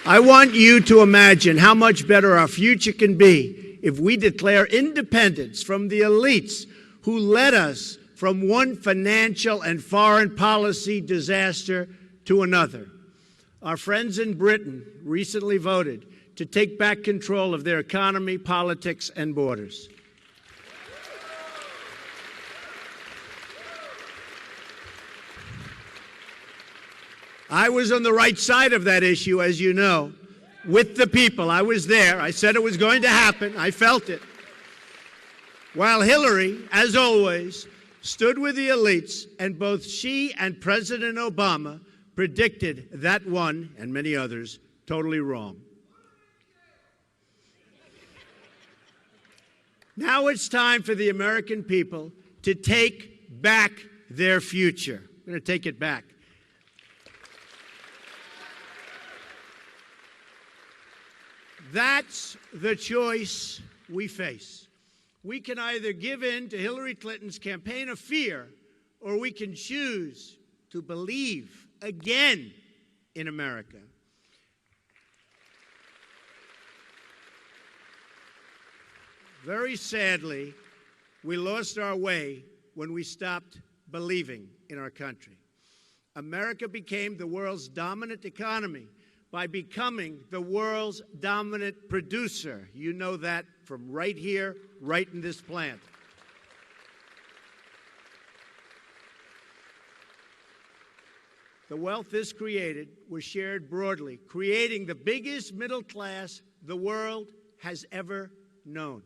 I want you to imagine how much better our future can be if we declare independence from the elites who led us from one financial and foreign policy disaster to another. Our friends in Britain recently voted to take back control of their economy, politics, and borders. I was on the right side of that issue, as you know, with the people. I was there. I said it was going to happen. I felt it. While Hillary, as always, stood with the elites, and both she and President Obama predicted that one, and many others, totally wrong. Now it's time for the American people to take back their future. We're going to take it back. That's the choice we face. We can either give in to Hillary Clinton's campaign of fear, or we can choose to believe again in America. Very sadly, we lost our way when we stopped believing in our country. America became the world's dominant economy by becoming the world's dominant producer. You know that from right here, right in this plant. The wealth this created was shared broadly, creating the biggest middle class the world has ever known.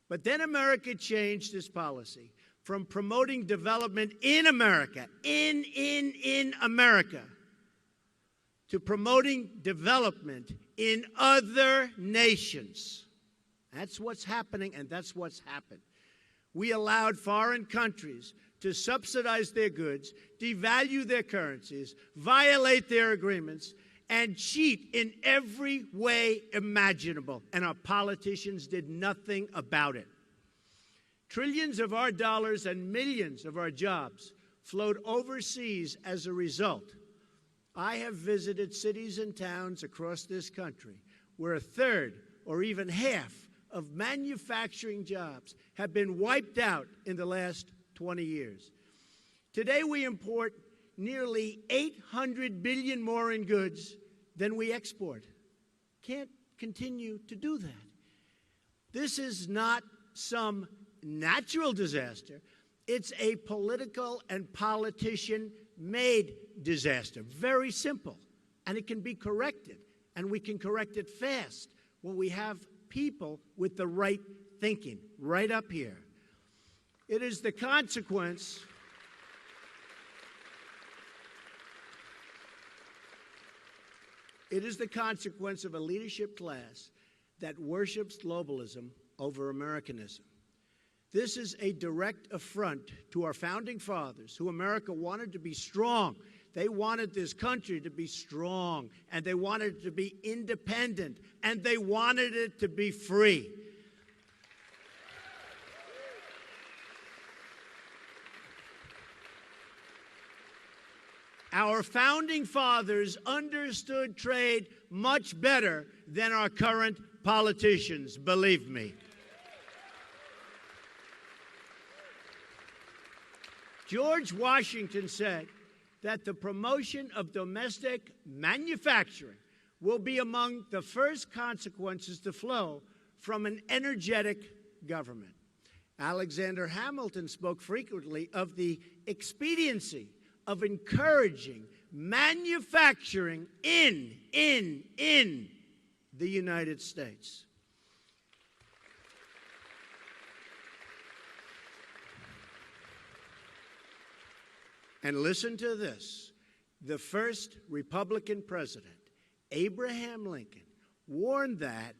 But then America changed its policy from promoting development in America, in America, to promoting development in other nations. That's what's happening, and that's what's happened. We allowed foreign countries to subsidize their goods, devalue their currencies, violate their agreements, and cheat in every way imaginable. And our politicians did nothing about it. Trillions of our dollars and millions of our jobs flowed overseas as a result. I have visited cities and towns across this country where a third or even half of manufacturing jobs have been wiped out in the last 20 years. Today we import nearly 800 billion more in goods than we export. Can't continue to do that. This is not some natural disaster. It's a political and politician-made disaster. Very simple. And it can be corrected. And we can correct it fast when we have people with the right thinking right up here. It is the consequence of a leadership class that worships globalism over Americanism. This is a direct affront to our founding fathers, who America wanted to be strong. They wanted this country to be strong, and they wanted it to be independent, and they wanted it to be free. Our founding fathers understood trade much better than our current politicians, believe me. George Washington said that the promotion of domestic manufacturing will be among the first consequences to flow from an energetic government. Alexander Hamilton spoke frequently of the expediency of encouraging manufacturing in the United States. And listen to this. The first Republican president, Abraham Lincoln, warned that,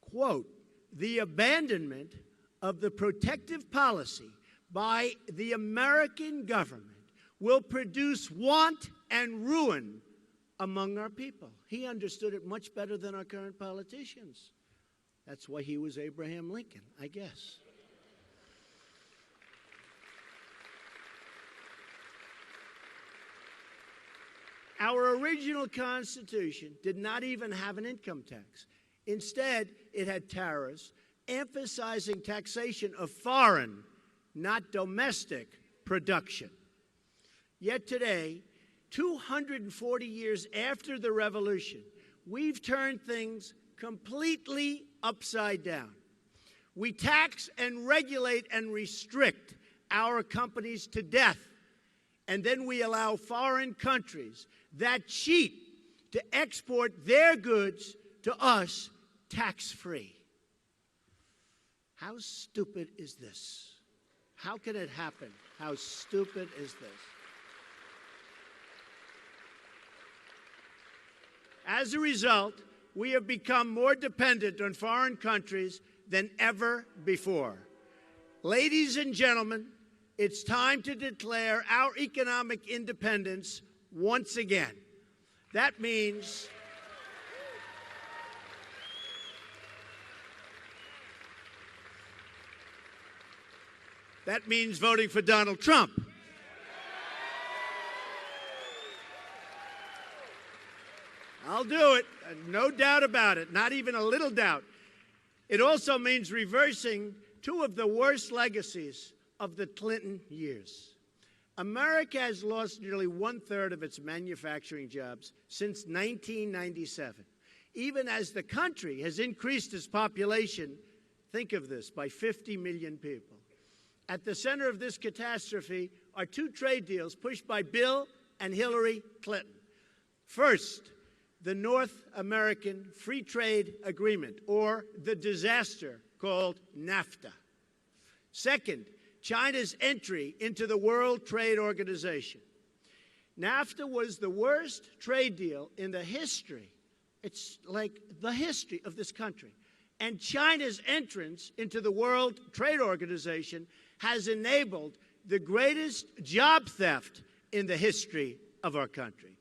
quote, the abandonment of the protective policy by the American government will produce want and ruin among our people. He understood it much better than our current politicians. That's why he was Abraham Lincoln, I guess. Our original Constitution did not even have an income tax. Instead, it had tariffs emphasizing taxation of foreign, not domestic, production. Yet today, 240 years after the revolution, we've turned things completely upside down. We tax and regulate and restrict our companies to death, and then we allow foreign countries that cheat to export their goods to us tax-free. How stupid is this? How can it happen? How stupid is this? As a result, we have become more dependent on foreign countries than ever before. Ladies and gentlemen, it's time to declare our economic independence once again. That means voting for Donald Trump. I'll do it, no doubt about it, not even a little doubt. It also means reversing two of the worst legacies of the Clinton years. America has lost nearly one-third of its manufacturing jobs since 1997, even as the country has increased its population, think of this, by 50 million people. At the center of this catastrophe are two trade deals pushed by Bill and Hillary Clinton. First, the North American Free Trade Agreement, or the disaster called NAFTA. Second, China's entry into the World Trade Organization. NAFTA was the worst trade deal in the history. It's like the history of this country. And China's entrance into the World Trade Organization has enabled the greatest job theft in the history of our country.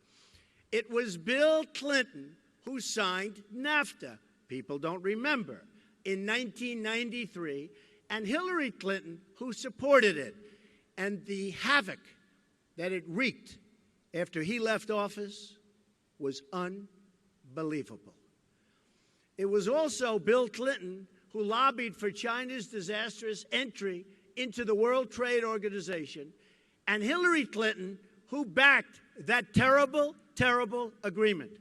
It was Bill Clinton who signed NAFTA. People don't remember. In 1993, and Hillary Clinton who supported it. And the havoc that it wreaked after he left office was unbelievable. It was also Bill Clinton who lobbied for China's disastrous entry into the World Trade Organization, and Hillary Clinton who backed that terrible, terrible agreement.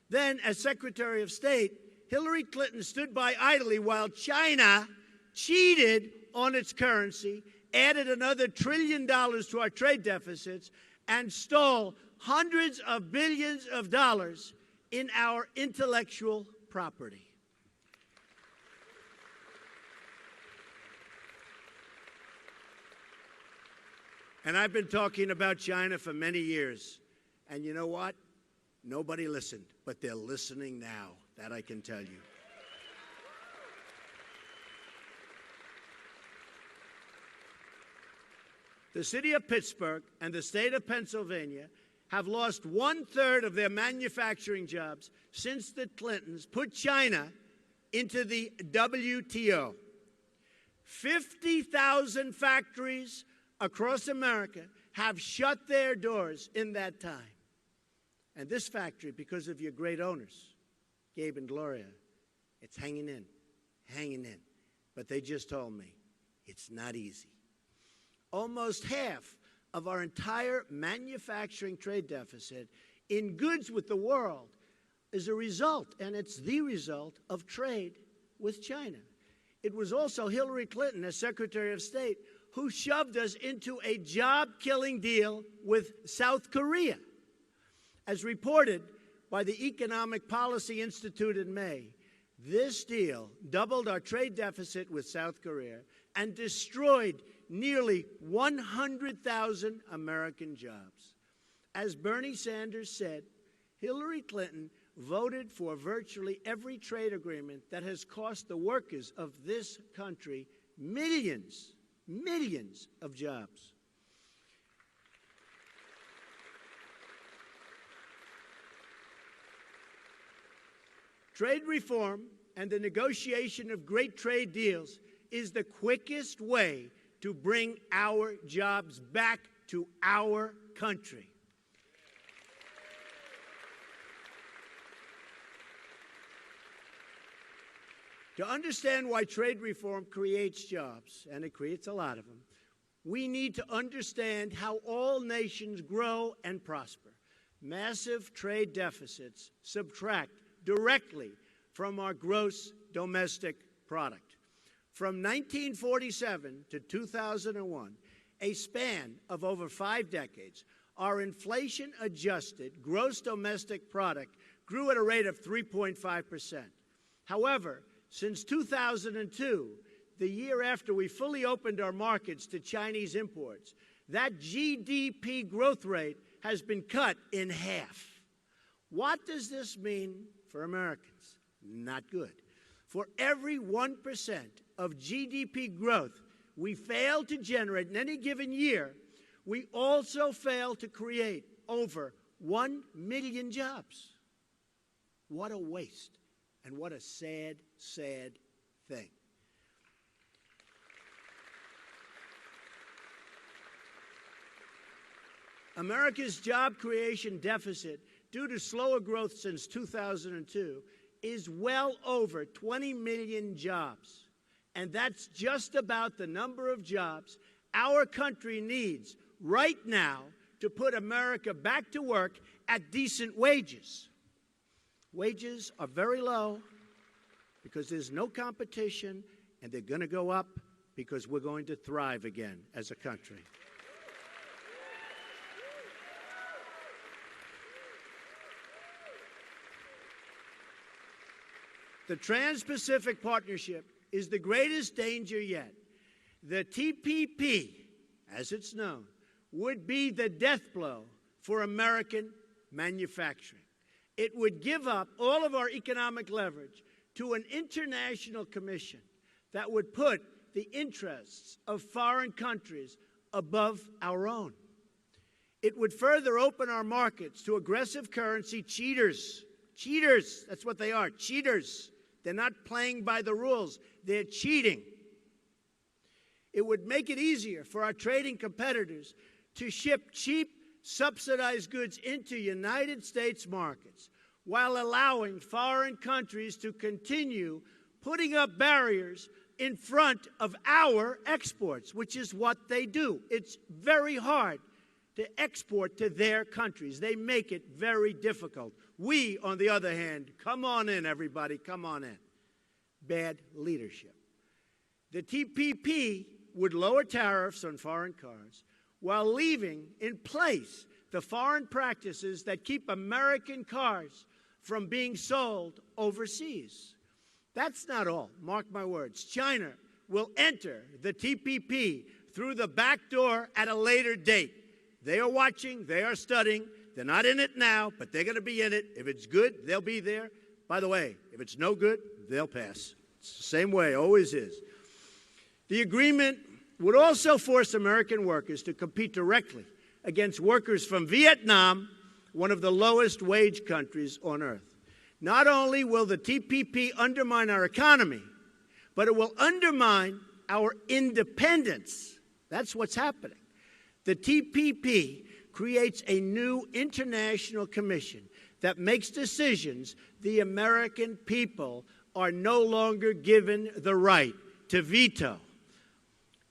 Then, as Secretary of State, Hillary Clinton stood by idly while China cheated on its currency, added another $1 trillion to our trade deficits, and stole hundreds of billions of dollars in our intellectual property. And I've been talking about China for many years. And you know what? Nobody listened, but they're listening now. That I can tell you. The city of Pittsburgh and the state of Pennsylvania have lost one-third of their manufacturing jobs since the Clintons put China into the WTO. 50,000 factories across America have shut their doors in that time. And this factory, because of your great owners, Gabe and Gloria, it's hanging in, hanging in. But they just told me it's not easy. Almost half of our entire manufacturing trade deficit in goods with the world is a result, and it's the result, of trade with China. It was also Hillary Clinton, as Secretary of State, who shoved us into a job-killing deal with South Korea. As reported by the Economic Policy Institute in May, this deal doubled our trade deficit with South Korea and destroyed nearly 100,000 American jobs. As Bernie Sanders said, Hillary Clinton voted for virtually every trade agreement that has cost the workers of this country millions of jobs. Trade reform and the negotiation of great trade deals is the quickest way to bring our jobs back to our country. To understand why trade reform creates jobs, and it creates a lot of them, we need to understand how all nations grow and prosper. Massive trade deficits subtract directly from our gross domestic product. From 1947 to 2001, a span of over 5 decades, our inflation-adjusted gross domestic product grew at a rate of 3.5%. However, since 2002, the year after we fully opened our markets to Chinese imports, that GDP growth rate has been cut in half. What does this mean for Americans? Not good. For every 1% of GDP growth we fail to generate in any given year, we also fail to create over 1 million jobs. What a waste, and what a sad, sad thing. America's job creation deficit, due to slower growth since 2002, is well over 20 million jobs. And that's just about the number of jobs our country needs right now to put America back to work at decent wages. Wages are very low because there's no competition, and they're going to go up because we're going to thrive again as a country. The Trans-Pacific Partnership is the greatest danger yet. The TPP, as it's known, would be the death blow for American manufacturing. It would give up all of our economic leverage to an international commission that would put the interests of foreign countries above our own. It would further open our markets to aggressive currency cheaters. Cheaters, that's what they are, cheaters. They're not playing by the rules. They're cheating. It would make it easier for our trading competitors to ship cheap, subsidized goods into United States markets while allowing foreign countries to continue putting up barriers in front of our exports, which is what they do. It's very hard to export to their countries. They make it very difficult. We, on the other hand, come on in, everybody, come on in. Bad leadership. The TPP would lower tariffs on foreign cars while leaving in place the foreign practices that keep American cars from being sold overseas. That's not all. Mark my words. China will enter the TPP through the back door at a later date. They are watching. They are studying. They're not in it now, but they're going to be in it. If it's good, they'll be there. By the way, if it's no good, they'll pass. It's the same way, always is. The agreement would also force American workers to compete directly against workers from Vietnam, one of the lowest wage countries on earth. Not only will the TPP undermine our economy, but it will undermine our independence. That's what's happening. The TPP creates a new international commission that makes decisions the American people are no longer given the right to veto.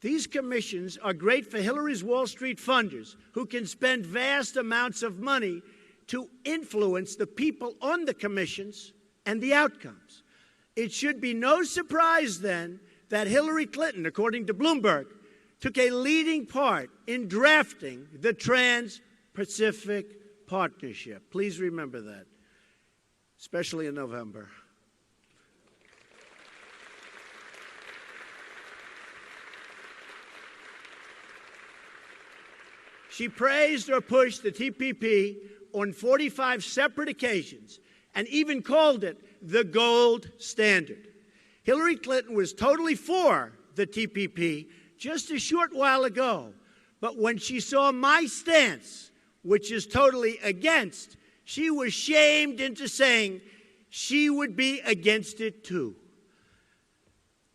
These commissions are great for Hillary's Wall Street funders who can spend vast amounts of money to influence the people on the commissions and the outcomes. It should be no surprise then that Hillary Clinton, according to Bloomberg, took a leading part in drafting the Trans-Pacific Partnership. Please remember that, especially in November. She praised or pushed the TPP on 45 separate occasions and even called it the gold standard. Hillary Clinton was totally for the TPP just a short while ago, but when she saw my stance, which is totally against, she was shamed into saying she would be against it too.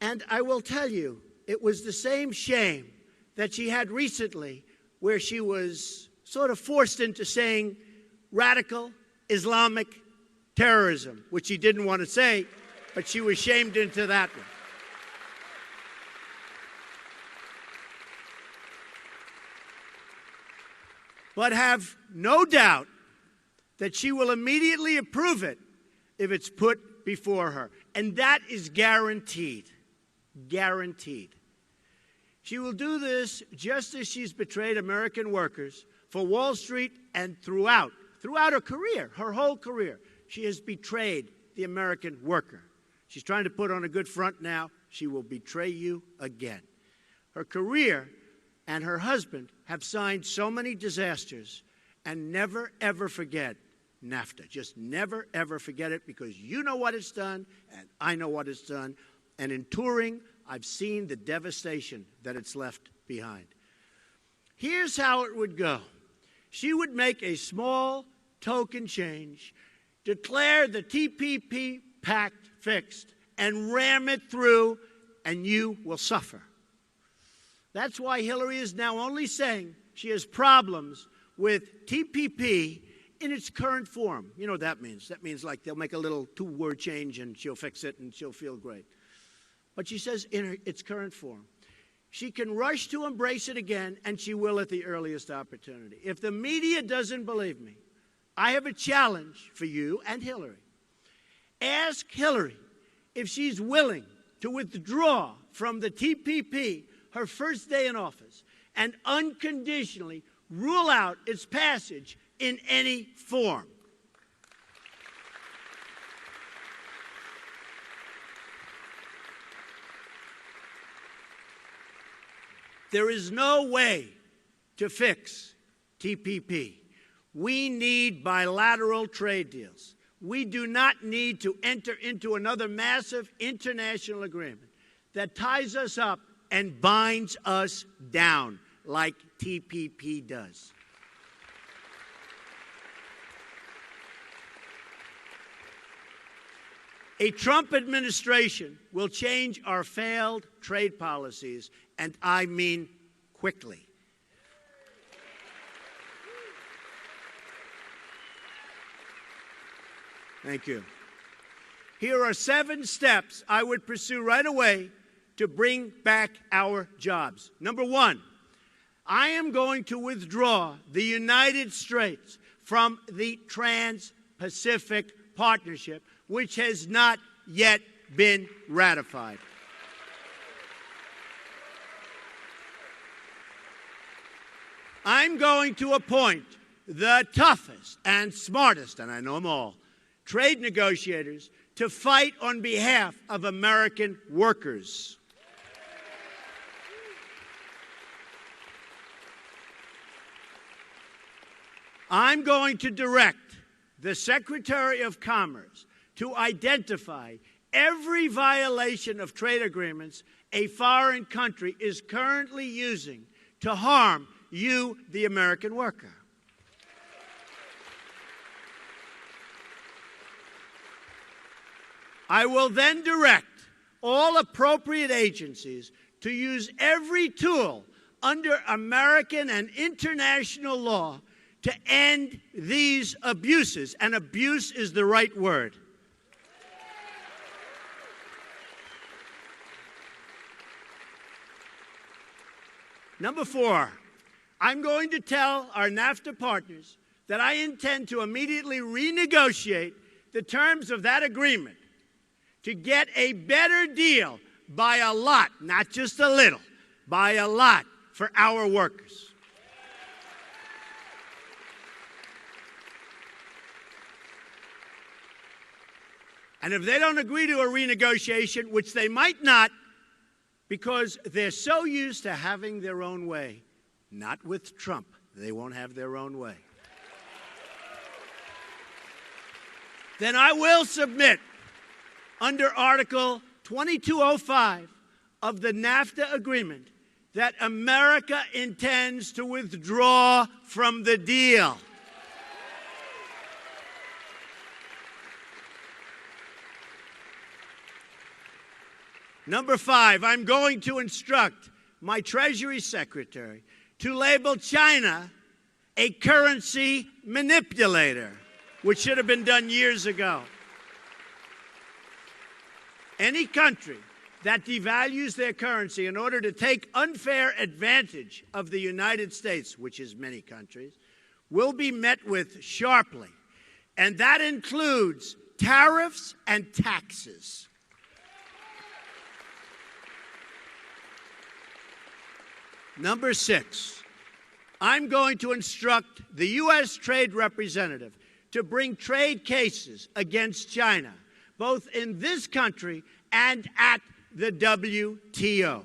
And I will tell you, it was the same shame that she had recently where she was sort of forced into saying radical Islamic terrorism, which she didn't want to say. but she was shamed into that one. But have no doubt that she will immediately approve it if it's put before her. And that is guaranteed. Guaranteed. She will do this just as she's betrayed American workers for Wall Street and throughout her career, her whole career. She has betrayed the American worker. She's trying to put on a good front now. She will betray you again. Her career and her husband have signed so many disasters, and never, ever forget NAFTA. Just never, ever forget it, because you know what it's done, and I know what it's done. And in touring, I've seen the devastation that it's left behind. Here's how it would go. She would make a small token change, declare the TPP pact fixed, and ram it through, and you will suffer. That's why Hillary is now only saying she has problems with TPP in its current form. You know what that means? That means like they'll make a little two-word change and she'll fix it and she'll feel great. But she says in its current form. She can rush to embrace it again, and she will at the earliest opportunity. If the media doesn't believe me, I have a challenge for you and Hillary. Ask Hillary if she's willing to withdraw from the TPP her first day in office and unconditionally rule out its passage in any form. There is no way to fix TPP. We need bilateral trade deals. We do not need to enter into another massive international agreement that ties us up and binds us down like TPP does. A Trump administration will change our failed trade policies, and I mean quickly. Thank you. Here are 7 steps I would pursue right away to bring back our jobs. Number 1, I am going to withdraw the United States from the Trans-Pacific Partnership, which has not yet been ratified. I'm going to appoint the toughest and smartest, and I know them all, trade negotiators to fight on behalf of American workers. I'm going to direct the Secretary of Commerce to identify every violation of trade agreements a foreign country is currently using to harm you, the American worker. I will then direct all appropriate agencies to use every tool under American and international law to end these abuses. And abuse is the right word. Number 4, I'm going to tell our NAFTA partners that I intend to immediately renegotiate the terms of that agreement to get a better deal by a lot, not just a little, by a lot for our workers. And if they don't agree to a renegotiation, which they might not, because they're so used to having their own way, not with Trump, they won't have their own way, then I will submit under Article 2205 of the NAFTA agreement that America intends to withdraw from the deal. Number 5, I'm going to instruct my Treasury Secretary to label China a currency manipulator, which should have been done years ago. Any country that devalues their currency in order to take unfair advantage of the United States, which is many countries, will be met with sharply. And that includes tariffs and taxes. Number 6, I'm going to instruct the U.S. Trade Representative to bring trade cases against China, both in this country and at the WTO.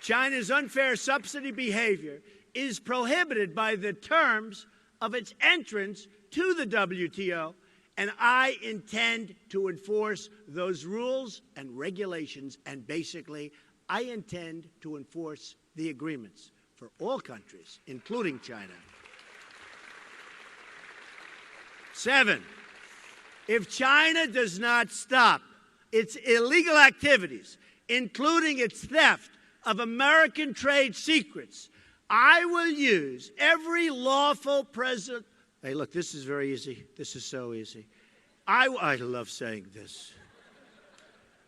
China's unfair subsidy behavior is prohibited by the terms of its entrance to the WTO, and I intend to enforce those rules and regulations, and basically, I intend to enforce the agreements for all countries, including China. 7, if China does not stop its illegal activities, including its theft of American trade secrets, I will use every lawful president. Hey, look, this is very easy. This is so easy. I love saying this.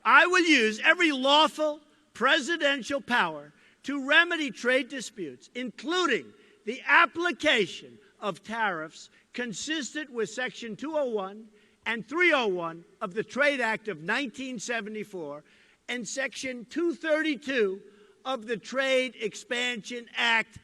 I will use every lawful presidential power to remedy trade disputes, including the application of tariffs consistent with Section 201 and 301 of the Trade Act of 1974 and Section 232 of the Trade Expansion Act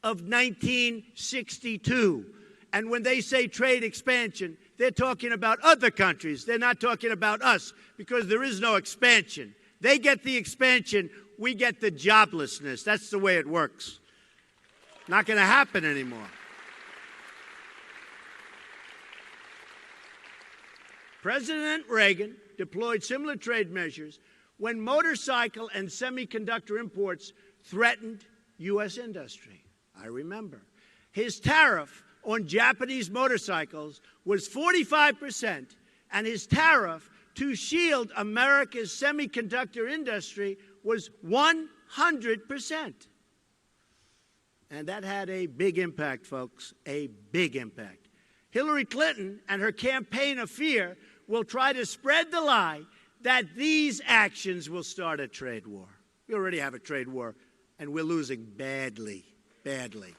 of 1962. And when they say trade expansion, they're talking about other countries. They're not talking about us, because there is no expansion. They get the expansion, we get the joblessness. That's the way it works. Not going to happen anymore. President Reagan deployed similar trade measures when motorcycle and semiconductor imports threatened U.S. industry. I remember. His tariff on Japanese motorcycles was 45%, and his tariff to shield America's semiconductor industry was 100%. And that had a big impact, folks, a big impact. Hillary Clinton and her campaign of fear will try to spread the lie that these actions will start a trade war. We already have a trade war, and we're losing badly, badly.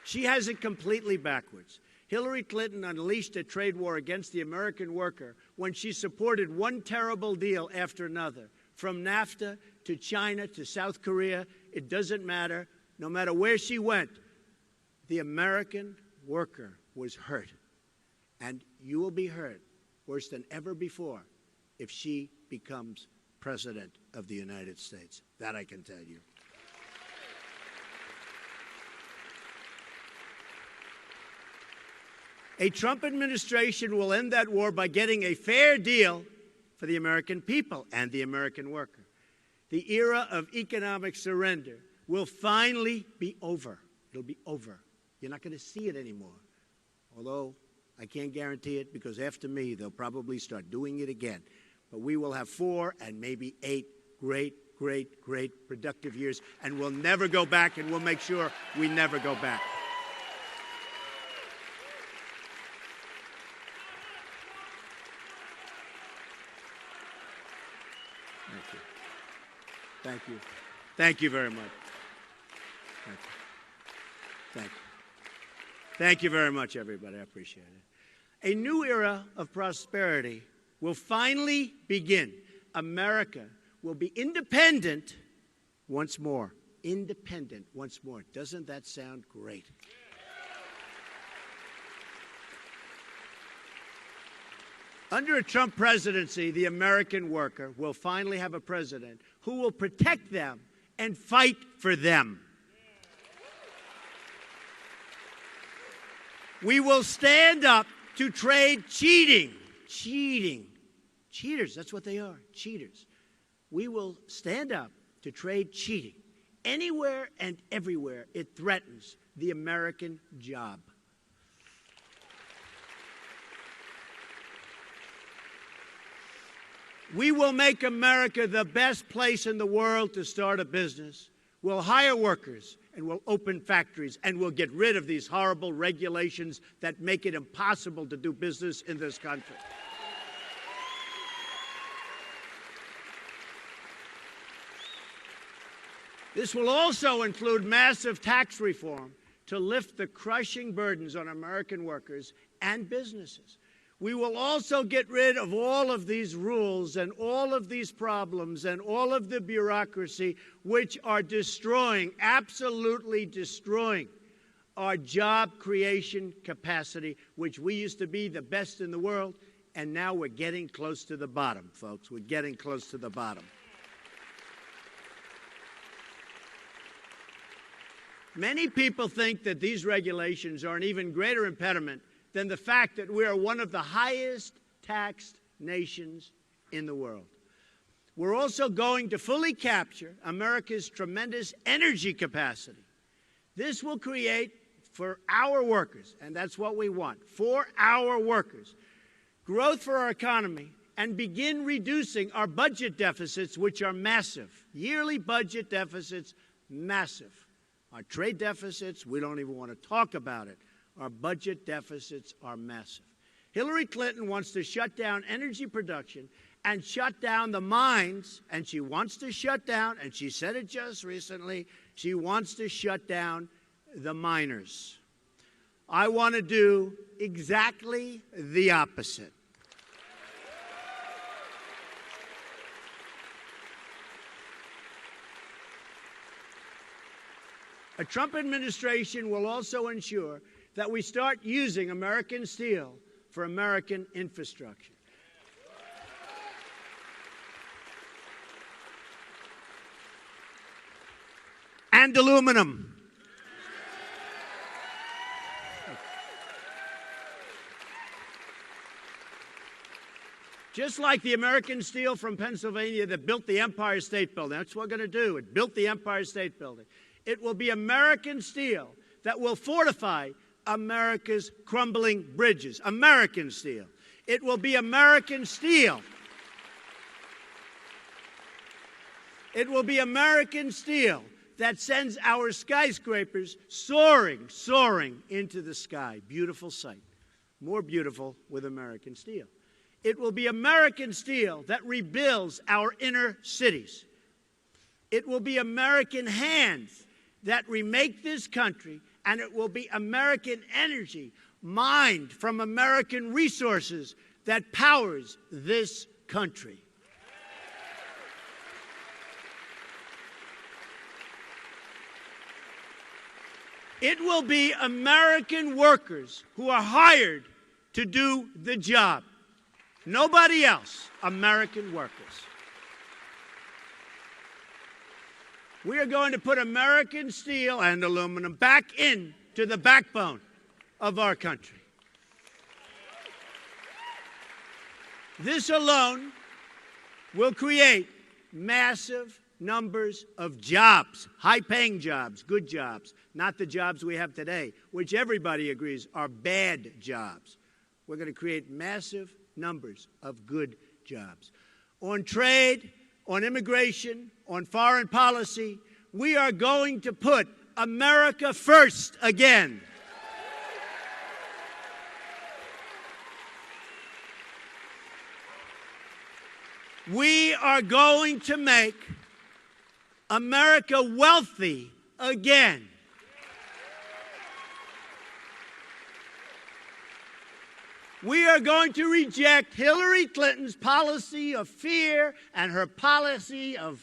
She has it completely backwards. Hillary Clinton unleashed a trade war against the American worker when she supported one terrible deal after another. From NAFTA to China to South Korea, it doesn't matter. No matter where she went, the American worker was hurt. And you will be hurt worse than ever before if she becomes President of the United States. That I can tell you. A Trump administration will end that war by getting a fair deal for the American people and the American worker. The era of economic surrender will finally be over. It'll be over. You're not going to see it anymore. Although I can't guarantee it, because after me, they'll probably start doing it again. But we will have 4 and maybe 8 great, great, great productive years, and we'll never go back, and we'll make sure we never go back. Thank you. Thank you very much. Thank you. Thank you. Thank you very much, everybody. I appreciate it. A new era of prosperity will finally begin. America will be independent once more. Independent once more. Doesn't that sound great? Under a Trump presidency, the American worker will finally have a president who will protect them and fight for them. We will stand up to trade cheating. Cheating. Cheaters, that's what they are, cheaters. We will stand up to trade cheating. Anywhere and everywhere it threatens the American job. We will make America the best place in the world to start a business. We'll hire workers, and we'll open factories, and we'll get rid of these horrible regulations that make it impossible to do business in this country. This will also include massive tax reform to lift the crushing burdens on American workers and businesses. We will also get rid of all of these rules and all of these problems and all of the bureaucracy which are destroying, absolutely destroying, our job creation capacity, which we used to be the best in the world, and now we're getting close to the bottom, folks. We're getting close to the bottom. Many people think that these regulations are an even greater impediment than the fact that we are one of the highest taxed nations in the world. We're also going to fully capture America's tremendous energy capacity. This will create for our workers, and that's what we want, for our workers, growth for our economy, and begin reducing our budget deficits, which are massive. Yearly budget deficits, massive. Our trade deficits, we don't even want to talk about it. Our budget deficits are massive. Hillary Clinton wants to shut down energy production and shut down the mines, and she wants to shut down, and she said it just recently, she wants to shut down the miners. I want to do exactly the opposite. A Trump administration will also ensure that we start using American steel for American infrastructure. And aluminum. Just like the American steel from Pennsylvania that built the Empire State Building. That's what we're going to do. It built the Empire State Building. It will be American steel that will fortify America's crumbling bridges. American steel. It will be American steel. It will be American steel that sends our skyscrapers soaring, soaring into the sky. Beautiful sight. More beautiful with American steel. It will be American steel that rebuilds our inner cities. It will be American hands that remake this country, and it will be American energy mined from American resources that powers this country. It will be American workers who are hired to do the job. Nobody else, American workers. We are going to put American steel and aluminum back into the backbone of our country. This alone will create massive numbers of jobs, high-paying jobs, good jobs, not the jobs we have today, which everybody agrees are bad jobs. We're going to create massive numbers of good jobs. On trade, on immigration, on foreign policy, we are going to put America first again. We are going to make America wealthy again. We are going to reject Hillary Clinton's policy of fear and her policy of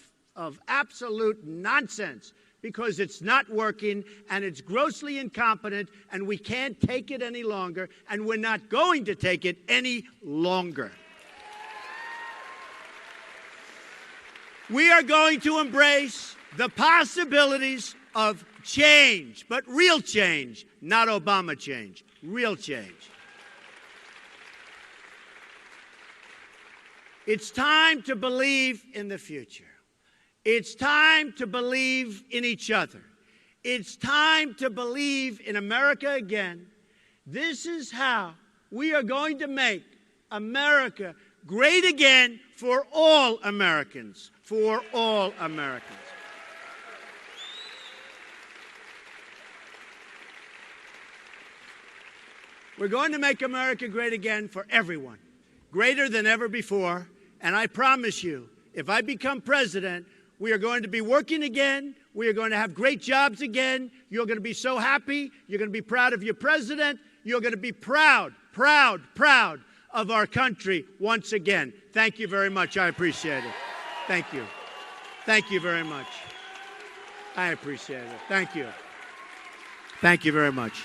absolute nonsense, because it's not working and it's grossly incompetent and we can't take it any longer, and we're not going to take it any longer. We are going to embrace the possibilities of change, but real change, not Obama change, real change. It's time to believe in the future. It's time to believe in each other. It's time to believe in America again. This is how we are going to make America great again for all Americans. For all Americans. We're going to make America great again for everyone, greater than ever before. And I promise you, if I become president, we are going to be working again. We are going to have great jobs again. You're going to be so happy. You're going to be proud of your president. You're going to be proud, proud, proud of our country once again. Thank you very much. I appreciate it. Thank you. Thank you very much. I appreciate it. Thank you. Thank you very much.